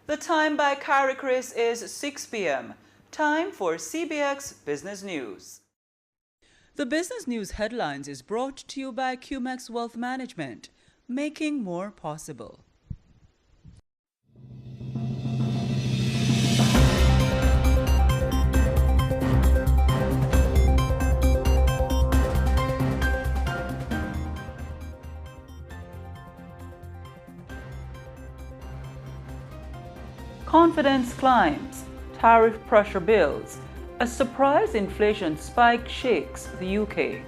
The time by Carrie Chris is 6 p.m. Time for CBX Business News. The Business News headlines is brought to you by CBX Wealth Management, making more possible. Confidence climbs, tariff pressure builds, a surprise inflation spike shakes the UK.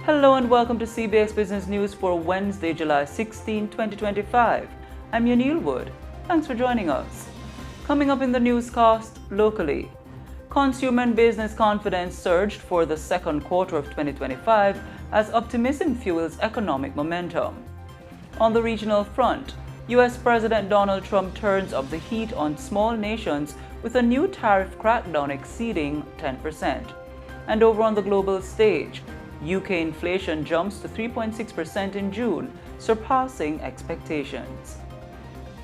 Hello and welcome to CBX Business News for Wednesday, July 16, 2025. I'm Yanil Wood. Thanks for joining us. Coming up in the newscast locally, consumer and business confidence surged for the second quarter of 2025 as optimism fuels economic momentum. On the regional front, U.S. President Donald Trump turns up the heat on small nations with a new tariff crackdown exceeding 10%. And over on the global stage, UK inflation jumps to 3.6% in June, surpassing expectations.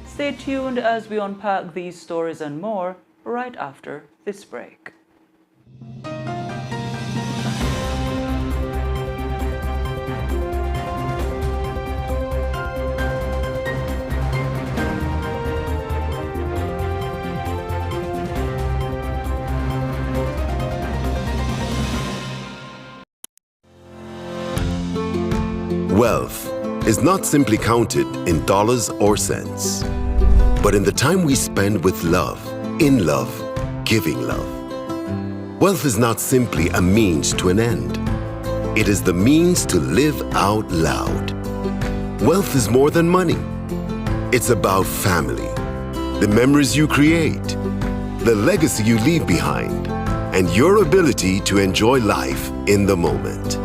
Stay tuned as we unpack these stories and more right after this break. Wealth is not simply counted in dollars or cents, but in the time we spend with love, in love, giving love. Wealth is not simply a means to an end. It is the means to live out loud. Wealth is more than money. It's about family, the memories you create, the legacy you leave behind, and your ability to enjoy life in the moment.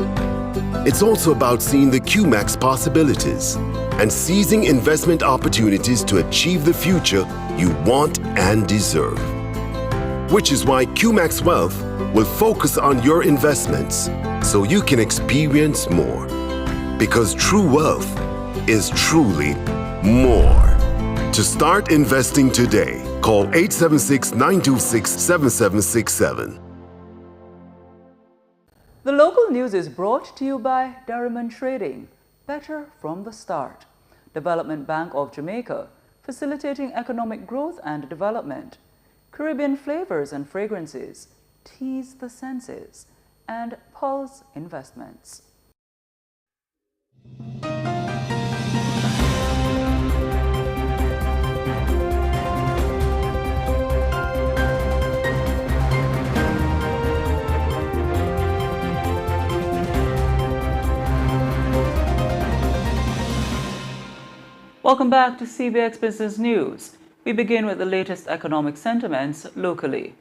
It's also about seeing the QMAX possibilities and seizing investment opportunities to achieve the future you want and deserve. Which is why QMAX Wealth will focus on your investments so you can experience more. Because true wealth is truly more. To start investing today, call 876-926-7767. The local news is brought to you by Derriman Trading, better from the start. Development Bank of Jamaica, facilitating economic growth and development. Caribbean flavors and fragrances, tease the senses. And Pulse Investments. Welcome back to CBX Business News. We begin with the latest economic sentiments locally.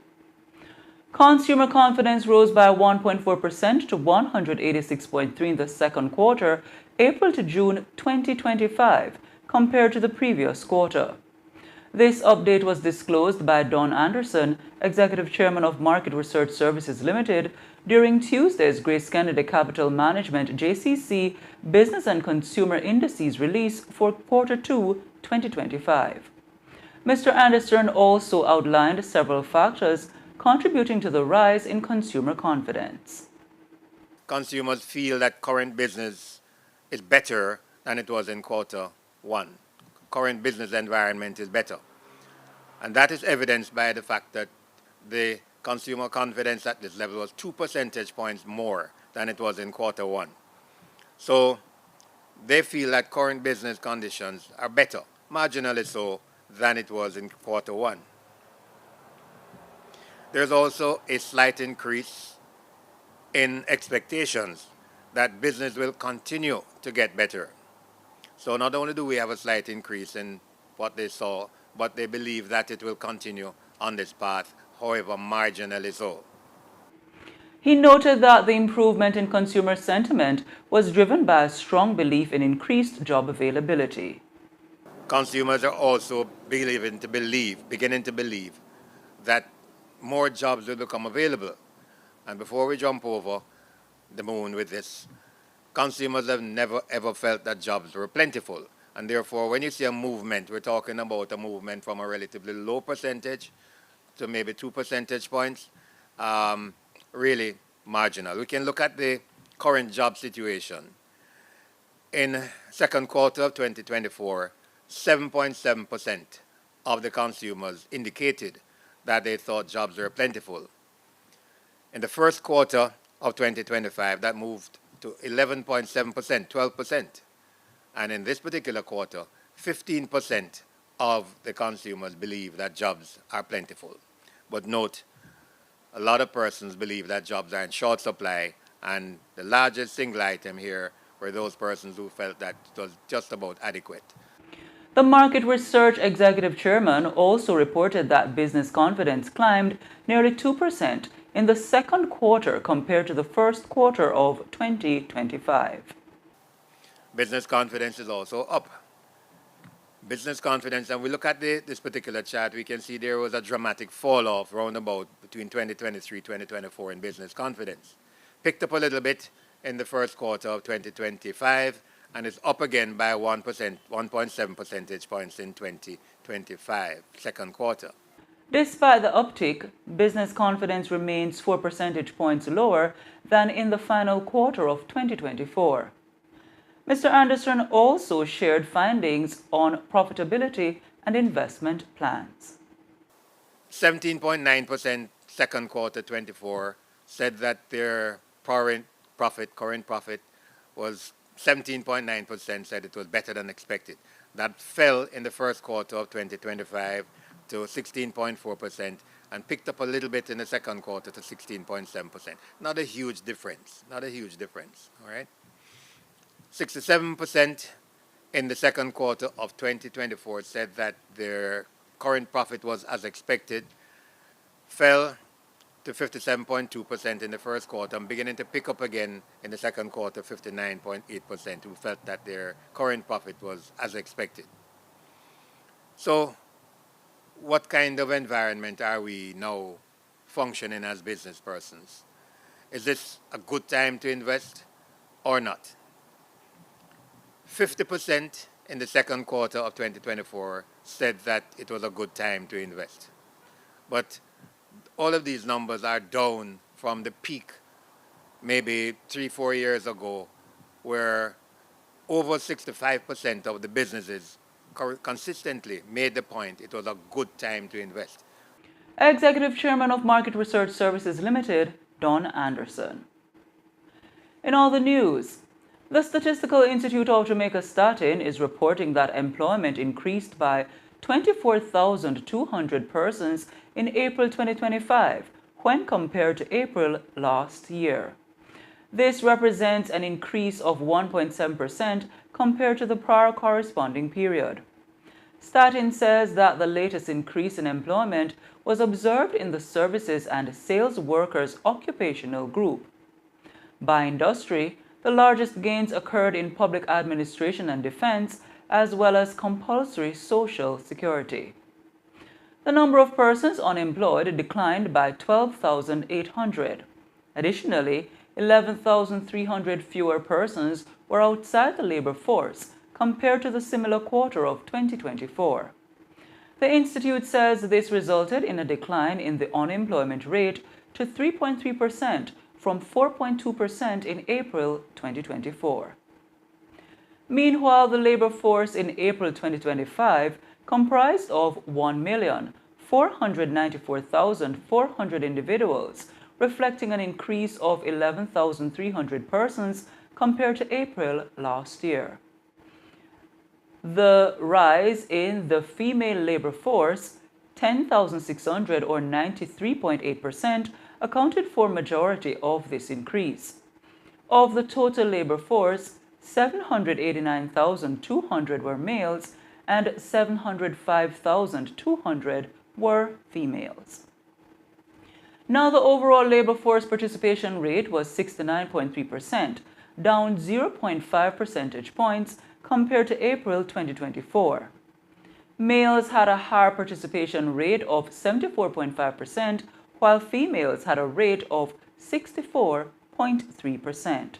Consumer confidence rose by 1.4% to 186.3 in the second quarter, April to June 2025, compared to the previous quarter. This update was disclosed by Don Anderson, Executive Chairman of Market Research Services Limited, during Tuesday's Grace Kennedy Capital Management JCC Business and Consumer Indices release for Quarter 2, 2025. Mr. Anderson also outlined several factors contributing to the rise in consumer confidence. Consumers feel that current business is better than it was in Quarter 1. Current business environment is better. And that is evidenced by the fact that the consumer confidence at this level was 2 percentage points more than it was in Quarter 1. So they feel that current business conditions are better, marginally so, than it was in Quarter 1. There's also a slight increase in expectations that business will continue to get better. So not only do we have a slight increase in what they saw, but they believe that it will continue on this path, however marginally so. He noted that the improvement in consumer sentiment was driven by a strong belief in increased job availability. Consumers are also beginning to believe that more jobs will become available. And before we jump over the moon with this, consumers have never ever felt that jobs were plentiful. And therefore, when you see a movement, we're talking about a movement from a relatively low percentage to maybe 2 percentage points, really marginal. We can look at the current job situation. In second quarter of 2024, 7.7% of the consumers indicated that they thought jobs were plentiful. In the first quarter of 2025, that moved to 11.7%, 12%. And in this particular quarter, 15% of the consumers believe that jobs are plentiful. But note, a lot of persons believe that jobs are in short supply, and the largest single item here were those persons who felt that it was just about adequate. The market research executive chairman also reported that business confidence climbed nearly 2% in the second quarter compared to the first quarter of 2025. Business confidence is also up. Business confidence, and we look at this particular chart, we can see there was a dramatic fall off roundabout between 2023 2024 in business confidence. Picked up a little bit in the first quarter of 2025 and is up again by 1.7 percentage points in 2025, second quarter. Despite the uptick, business confidence remains 4 percentage points lower than in the final quarter of 2024. Mr. Anderson also shared findings on profitability and investment plans. 17.9% second quarter 24 said that their current profit was 17.9%, said it was better than expected. That fell in the first quarter of 2025 to 16.4% and picked up a little bit in the second quarter to 16.7%. Not a huge difference, all right? 67% in the second quarter of 2024 said that their current profit was as expected, fell to 57.2% in the first quarter and beginning to pick up again in the second quarter, 59.8%, who felt that their current profit was as expected. So what kind of environment are we now functioning as business persons? Is this a good time to invest or not? 50% in the second quarter of 2024 said that it was a good time to invest. But all of these numbers are down from the peak maybe 3-4 years ago, where over 65% of the businesses consistently made the point it was a good time to invest. Executive Chairman of Market Research Services Limited, Don Anderson. In all the news, the Statistical Institute of Jamaica Statin is reporting that employment increased by 24,200 persons in April 2025 when compared to April last year. This represents an increase of 1.7% compared to the prior corresponding period. Statin says that the latest increase in employment was observed in the services and sales workers occupational group. By industry, the largest gains occurred in public administration and defense, as well as compulsory social security. The number of persons unemployed declined by 12,800. Additionally, 11,300 fewer persons were outside the labor force compared to the similar quarter of 2024. The Institute says this resulted in a decline in the unemployment rate to 3.3% from 4.2% in April 2024. Meanwhile, the labor force in April 2025 comprised of 1,494,400 individuals, reflecting an increase of 11,300 persons compared to April last year. The rise in the female labor force, 10,600 or 93.8%, accounted for majority of this increase. Of the total labor force, 789,200 were males and 705,200 were females. Now, the overall labor force participation rate was 69.3%, down 0.5 percentage points compared to April 2024. Males had a higher participation rate of 74.5%, while females had a rate of 64.3%.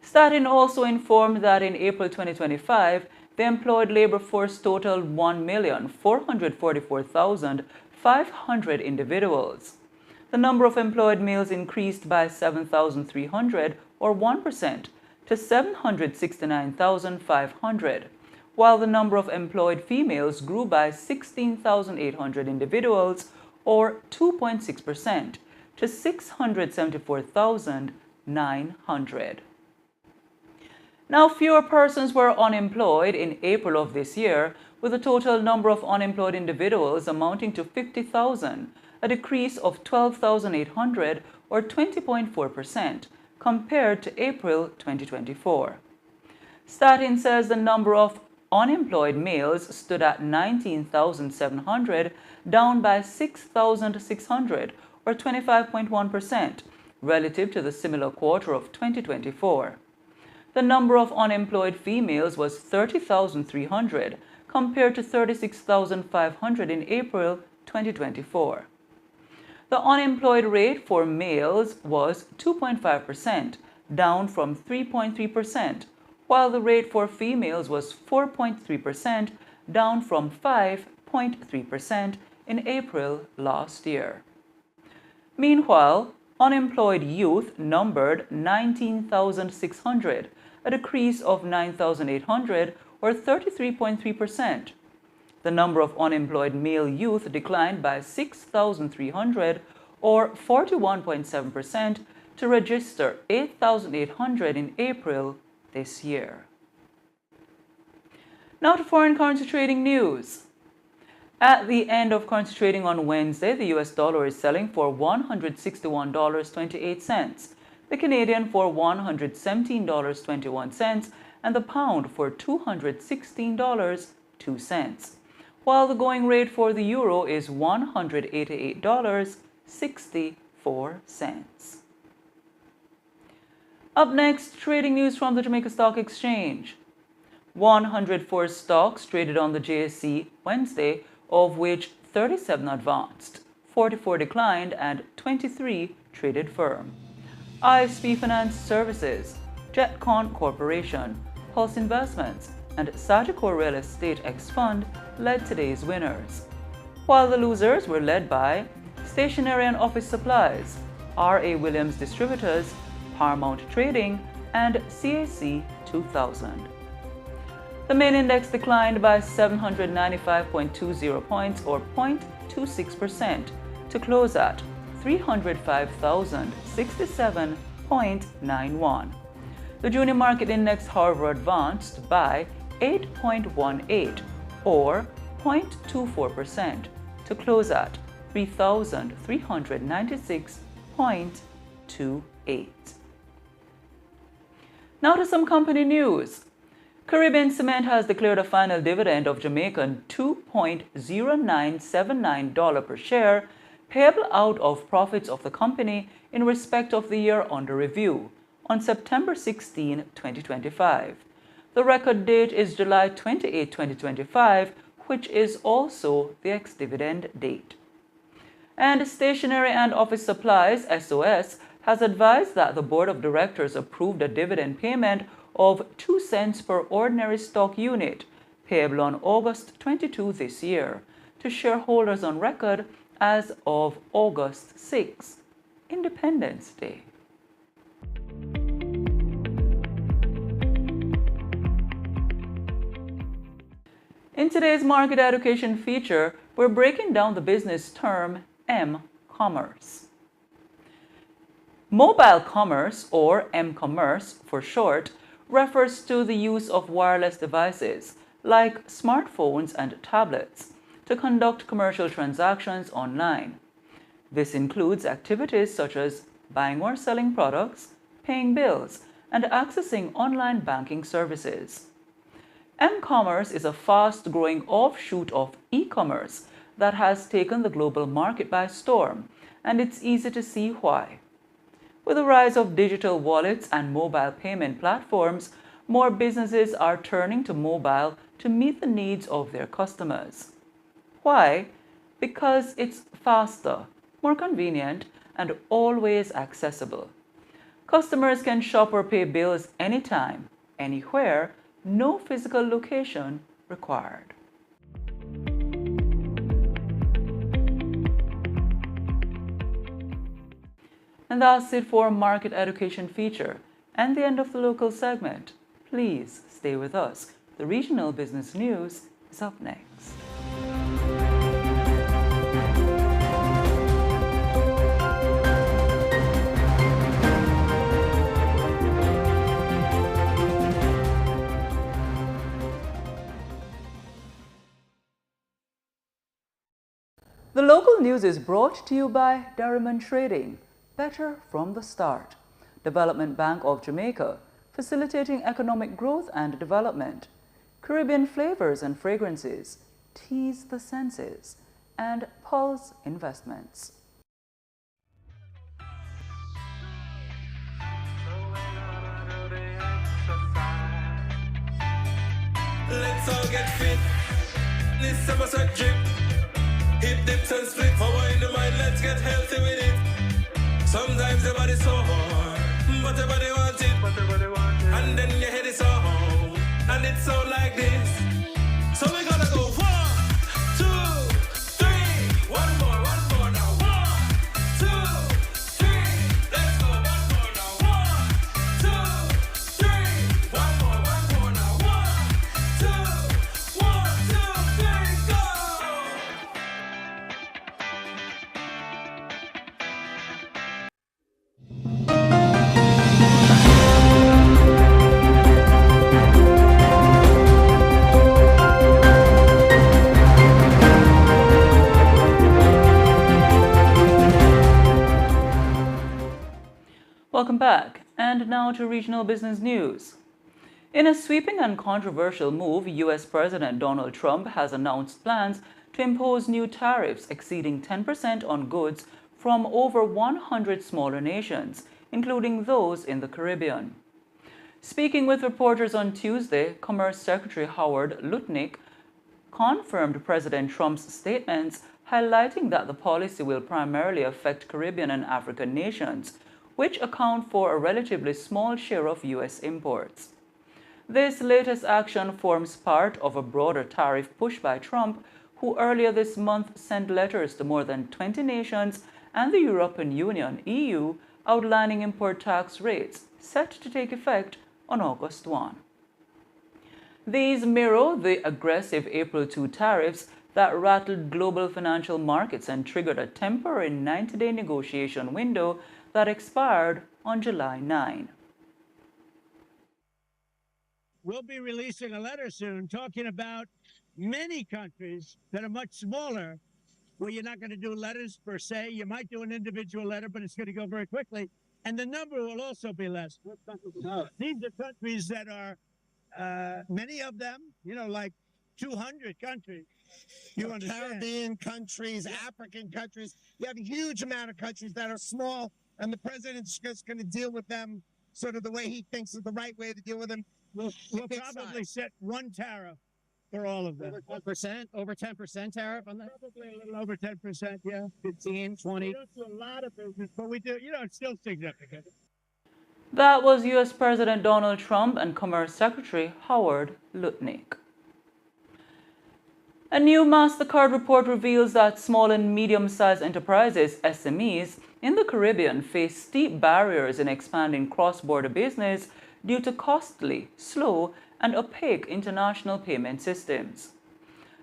Statin also informed that in April 2025, the employed labor force totaled 1,444,500 individuals. The number of employed males increased by 7,300 or 1% to 769,500, while the number of employed females grew by 16,800 individuals or 2.6% to 674,900. Now, fewer persons were unemployed in April of this year, with the total number of unemployed individuals amounting to 50,000, a decrease of 12,800 or 20.4% compared to April 2024. Statin says the number of unemployed males stood at 19,700, down by 6,600 or 25.1% relative to the similar quarter of 2024. The number of unemployed females was 30,300 compared to 36,500 in April 2024. The unemployed rate for males was 2.5%, down from 3.3%, while the rate for females was 4.3%, down from 5.3% in April last year. Meanwhile, unemployed youth numbered 19,600, a decrease of 9,800 or 33.3%. The number of unemployed male youth declined by 6,300 or 41.7% to register 8,800 in April this year. Now to foreign currency trading news. At the end of currency trading on Wednesday, the US dollar is selling for $161.28, the Canadian for $117.21, and the pound for $216.02, while the going rate for the euro is $188.64. Up next, trading news from the Jamaica Stock Exchange. 104 stocks traded on the JSE Wednesday, of which 37 advanced, 44 declined, and 23 traded firm. ISP Finance Services, Jetcon Corporation, Pulse Investments, and Sagicor Real Estate X Fund led today's winners, while the losers were led by Stationery and Office Supplies, R.A. Williams Distributors, Paramount Trading, and CAC 2000. The main index declined by 795.20 points or 0.26% to close at 305,067.91. The junior market index, however, advanced by 8.18 or 0.24% to close at 3,396.28. Now to some company news. Caribbean Cement has declared a final dividend of Jamaican $2.0979 per share, payable out of profits of the company in respect of the year under review on September 16, 2025. The record date is July 28, 2025, which is also the ex-dividend date. And Stationery and Office Supplies, SOS, has advised that the Board of Directors approved a dividend payment of 2 cents per ordinary stock unit, payable on August 22 this year, to shareholders on record as of August 6, Independence Day. In today's market education feature, we're breaking down the business term M-commerce. Mobile commerce, or M-commerce for short, refers to the use of wireless devices like smartphones and tablets to conduct commercial transactions online. This includes activities such as buying or selling products, paying bills, and accessing online banking services. M-commerce is a fast-growing offshoot of e-commerce that has taken the global market by storm, and it's easy to see why. With the rise of digital wallets and mobile payment platforms, more businesses are turning to mobile to meet the needs of their customers. Why? Because it's faster, more convenient, and always accessible. Customers can shop or pay bills anytime, anywhere, no physical location required. And that's it for our market education feature and the end of the local segment. Please stay with us. The regional business news is up next. The local news is brought to you by Darriman Trading, better from the start. Development Bank of Jamaica, facilitating economic growth and development. Caribbean flavors and fragrances, tease the senses, and Pulse Investments. Let's all get fit. This summer set drip. Hip dips and split. Power in the mind, let's get healthy with it. Sometimes your body's so hard, but your body wants it. And then your head is so home, and it's so like this. So we gotta go 1, 2, 3. One more now. 1, 2, 3. Let's go. One more now. 1, 2, 3. One more now. 1, 2, 3, go. Welcome back, and now to regional business news. In a sweeping and controversial move, U.S. President Donald Trump has announced plans to impose new tariffs exceeding 10% on goods from over 100 smaller nations, including those in the Caribbean. Speaking with reporters on Tuesday, Commerce Secretary Howard Lutnick confirmed President Trump's statements, highlighting that the policy will primarily affect Caribbean and African nations, which account for a relatively small share of U.S. imports. This latest action forms part of a broader tariff push by Trump, who earlier this month sent letters to more than 20 nations and the European Union, EU, outlining import tax rates set to take effect on August 1. These mirror the aggressive April 2 tariffs that rattled global financial markets and triggered a temporary 90-day negotiation window that expired on July 9. We'll be releasing a letter soon talking about many countries that are much smaller, where you're not going to do letters per se. You might do an individual letter, but it's going to go very quickly. And the number will also be less. These are countries that are, many of them, like 200 countries. You understand? Caribbean countries, African countries. You have a huge amount of countries that are small, and the president's just going to deal with them sort of the way he thinks is the right way to deal with them. We'll probably set one tariff for all of them. Over 10% tariff on that? Probably a little over 10%, yeah. 15, 20. We don't do a lot of business, but we do, it's still significant. That was U.S. President Donald Trump and Commerce Secretary Howard Lutnick. A new MasterCard report reveals that small and medium-sized enterprises, SMEs, in the Caribbean face steep barriers in expanding cross-border business due to costly, slow, and opaque international payment systems.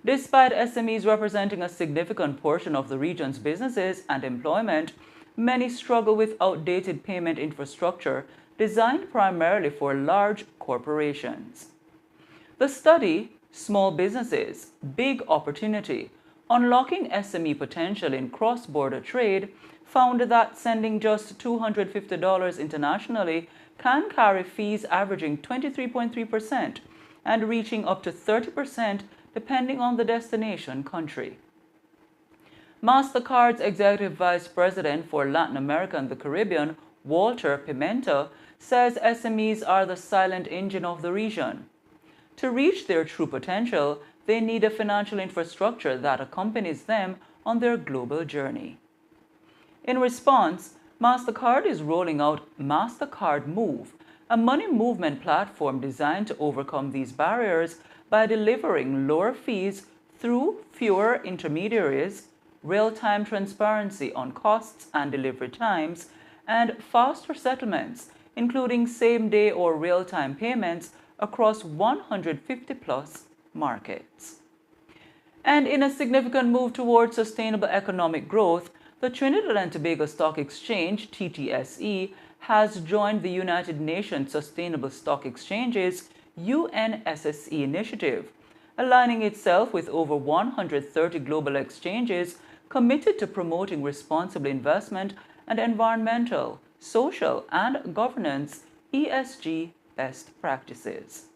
Despite SMEs representing a significant portion of the region's businesses and employment, many struggle with outdated payment infrastructure designed primarily for large corporations. The study, Small Businesses, Big Opportunity, Unlocking SME Potential in Cross-Border Trade, found that sending just $250 internationally can carry fees averaging 23.3% and reaching up to 30% depending on the destination country. MasterCard's Executive Vice President for Latin America and the Caribbean, Walter Pimenta, says SMEs are the silent engine of the region. To reach their true potential, they need a financial infrastructure that accompanies them on their global journey. In response, MasterCard is rolling out MasterCard Move, a money movement platform designed to overcome these barriers by delivering lower fees through fewer intermediaries, real-time transparency on costs and delivery times, and faster settlements, including same-day or real-time payments across 150-plus markets. And in a significant move towards sustainable economic growth, the Trinidad and Tobago Stock Exchange, TTSE, has joined the United Nations Sustainable Stock Exchange's UNSSE initiative, aligning itself with over 130 global exchanges committed to promoting responsible investment and environmental, social, and governance (ESG) best practices.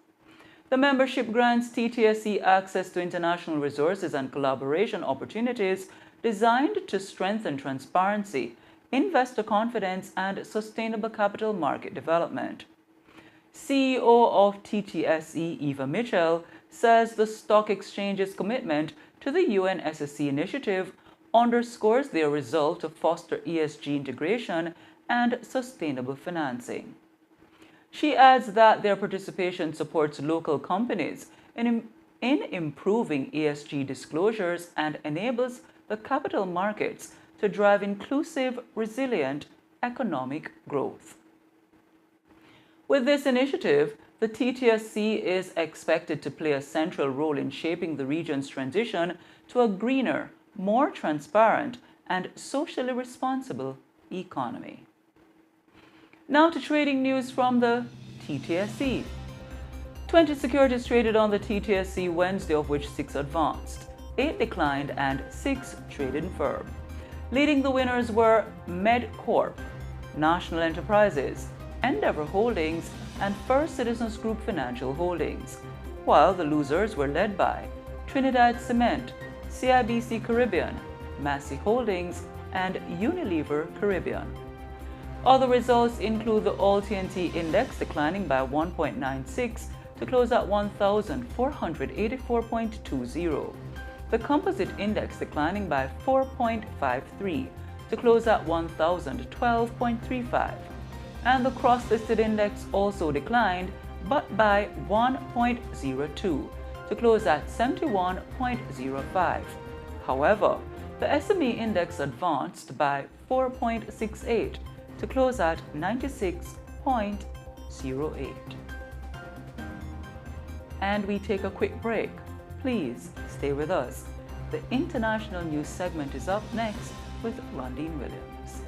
The membership grants TTSE access to international resources and collaboration opportunities designed to strengthen transparency, investor confidence, and sustainable capital market development. CEO of TTSE, Eva Mitchell, says the stock exchange's commitment to the UNSSE initiative underscores their resolve to foster ESG integration and sustainable financing. She adds that their participation supports local companies in improving ESG disclosures and enables the capital markets to drive inclusive, resilient economic growth. With this initiative, the TTSC is expected to play a central role in shaping the region's transition to a greener, more transparent, and socially responsible economy. Now to trading news from the TTSC. 20 securities traded on the TTSC Wednesday, of which 6 advanced, 8 declined, and 6 traded firm. Leading the winners were MedCorp, National Enterprises, Endeavor Holdings, and First Citizens Group Financial Holdings, while the losers were led by Trinidad Cement, CIBC Caribbean, Massey Holdings, and Unilever Caribbean. Other results include the All-TNT Index declining by 1.96 to close at 1,484.20. The Composite Index declining by 4.53 to close at 1,012.35. And the Cross-Listed Index also declined, but by 1.02 to close at 71.05. However, the SME Index advanced by 4.68 to close at 96.08. And we take a quick break. Please stay with us. The international news segment is up next with Rondine Williams.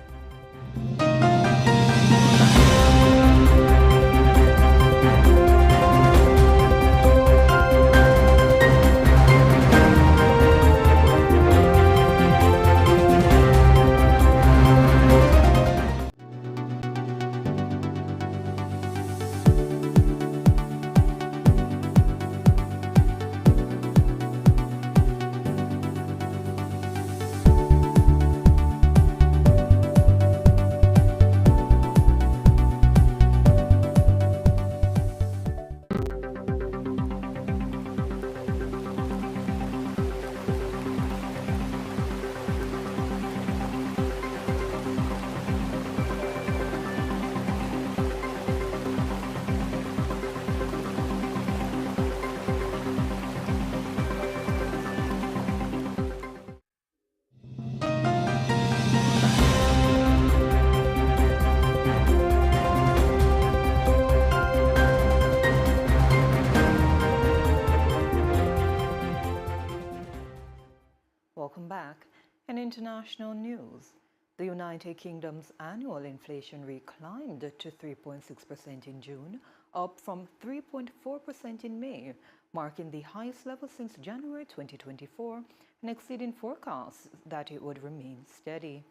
Welcome back. In international news, the United Kingdom's annual inflation rate climbed to 3.6% in June, up from 3.4% in May, marking the highest level since January 2024 and exceeding forecasts that it would remain steady.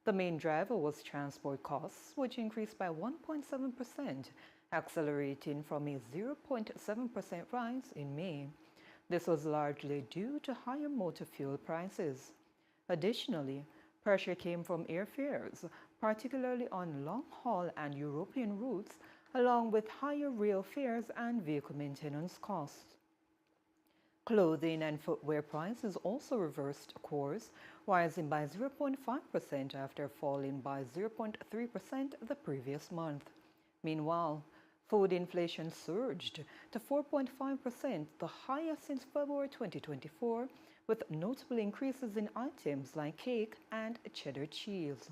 The main driver was transport costs, which increased by 1.7%, accelerating from a 0.7% rise in May. This was largely due to higher motor fuel prices. Additionally, pressure came from airfares, particularly on long-haul and European routes, along with higher rail fares and vehicle maintenance costs. Clothing and footwear prices also reversed course, rising by 0.5% after falling by 0.3% the previous month. Meanwhile, Food inflation surged to 4.5%, the highest since February 2024, with notable increases in items like cake and cheddar cheese.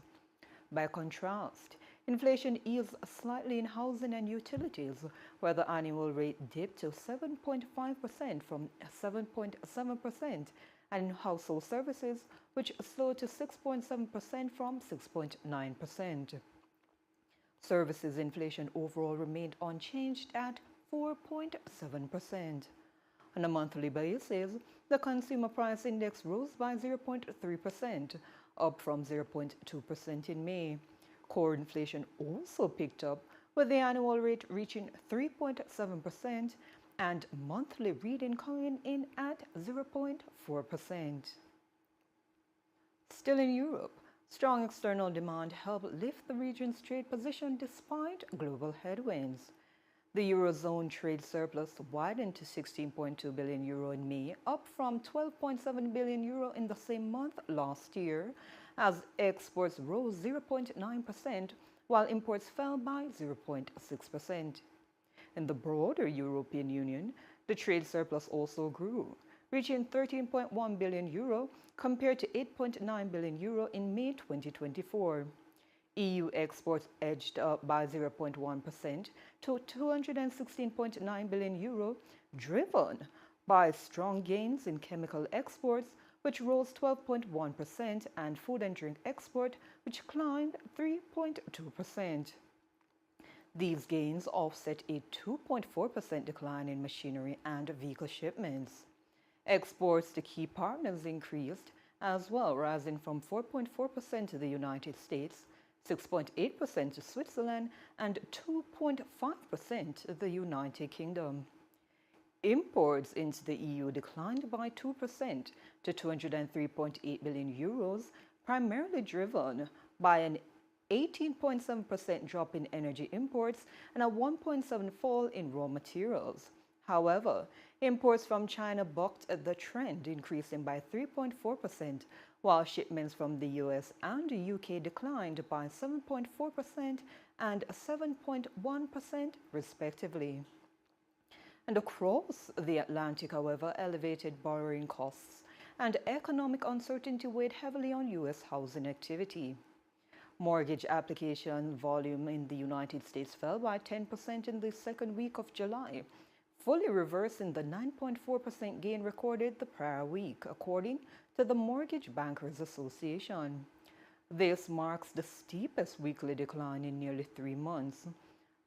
By contrast, inflation eased slightly in housing and utilities, where the annual rate dipped to 7.5% from 7.7%, and in household services, which slowed to 6.7% from 6.9%. Services inflation overall remained unchanged at 4.7%. On a monthly basis, the Consumer Price Index rose by 0.3%, up from 0.2% in May. Core inflation also picked up, with the annual rate reaching 3.7% and monthly reading coming in at 0.4%. Still in Europe, strong external demand helped lift the region's trade position despite global headwinds. The Eurozone trade surplus widened to €16.2 billion in May, up from €12.7 billion in the same month last year, as exports rose 0.9%, while imports fell by 0.6%. In the broader European Union, the trade surplus also grew, reaching €13.1 billion compared to €8.9 billion in May 2024. EU exports edged up by 0.1% to €216.9 billion, driven by strong gains in chemical exports, which rose 12.1%, and food and drink export, which climbed 3.2%. These gains offset a 2.4% decline in machinery and vehicle shipments. Exports to key partners increased as well, rising from 4.4% to the United States, 6.8% to Switzerland, and 2.5% to the United Kingdom. Imports into the EU declined by 2% to €203.8 billion, primarily driven by an 18.7% drop in energy imports and a 1.7% fall in raw materials. However, imports from China bucked the trend, increasing by 3.4%, while shipments from the US and the UK declined by 7.4% and 7.1% respectively. And across the Atlantic, however, elevated borrowing costs and economic uncertainty weighed heavily on US housing activity. Mortgage application volume in the United States fell by 10% in the second week of July, fully reversing the 9.4% gain recorded the prior week, according to the Mortgage Bankers Association. This marks the steepest weekly decline in nearly 3 months.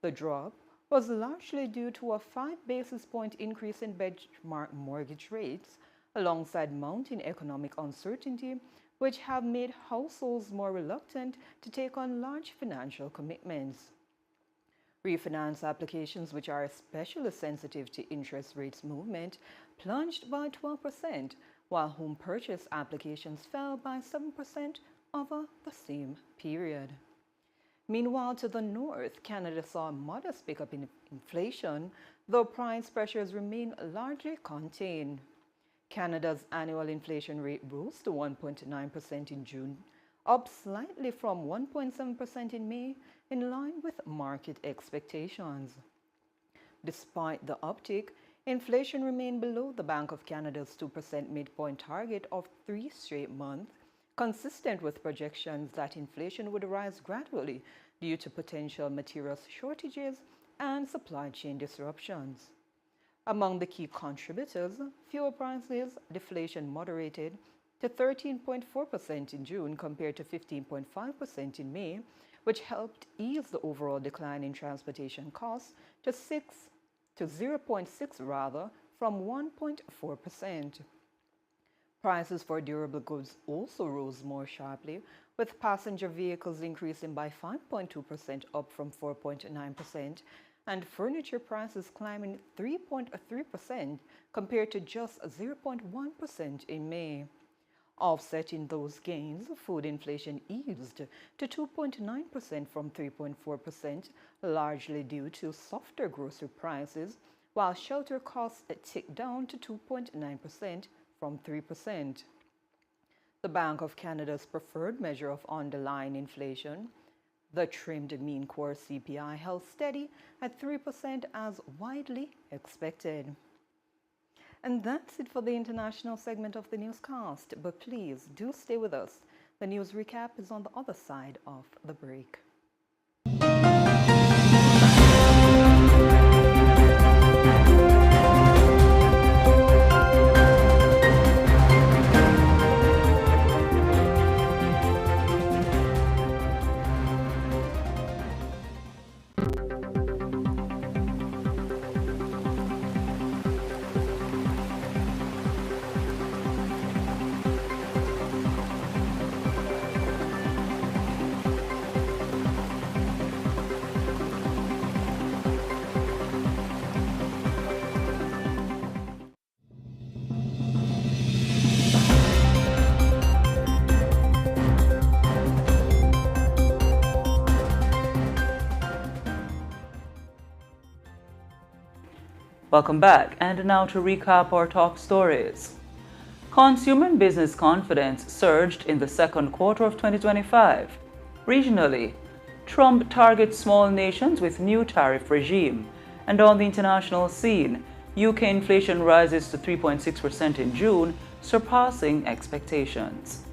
The drop was largely due to a 5 basis point increase in benchmark mortgage rates, alongside mounting economic uncertainty, which have made households more reluctant to take on large financial commitments. Refinance applications, which are especially sensitive to interest rates movement, plunged by 12%, while home purchase applications fell by 7% over the same period. Meanwhile, to the north, Canada saw a modest pickup in inflation, though price pressures remain largely contained. Canada's annual inflation rate rose to 1.9% in June, up slightly from 1.7% in May, in line with market expectations. Despite the uptick, inflation remained below the Bank of Canada's 2% midpoint target of 3 straight months, consistent with projections that inflation would rise gradually due to potential materials shortages and supply chain disruptions. Among the key contributors, fuel prices deflation moderated to 13.4% in June compared to 15.5% in May, which helped ease the overall decline in transportation costs to 0.6 from 1.4%. Prices for durable goods also rose more sharply, with passenger vehicles increasing by 5.2%, up from 4.9%, and furniture prices climbing 3.3% compared to just 0.1% in May. Offsetting those gains, food inflation eased to 2.9% from 3.4%, largely due to softer grocery prices, while shelter costs ticked down to 2.9% from 3%. The Bank of Canada's preferred measure of underlying inflation, The trimmed mean core CPI held steady at 3% as widely expected. And that's it for the international segment of the newscast, but please do stay with us. The news recap is on the other side of the break. Welcome back, and now to recap our top stories. Consumer and business confidence surged in the second quarter of 2025. Regionally, Trump targets small nations with new tariff regime. And on the international scene, UK inflation rises to 3.6% in June, surpassing expectations.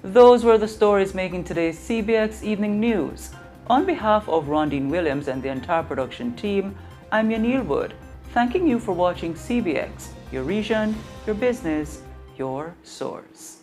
Those were the stories making today's CBX Evening News. On behalf of Rondine Williams and the entire production team, I'm Yanil Wood, thanking you for watching CBX, your region, your business, your source.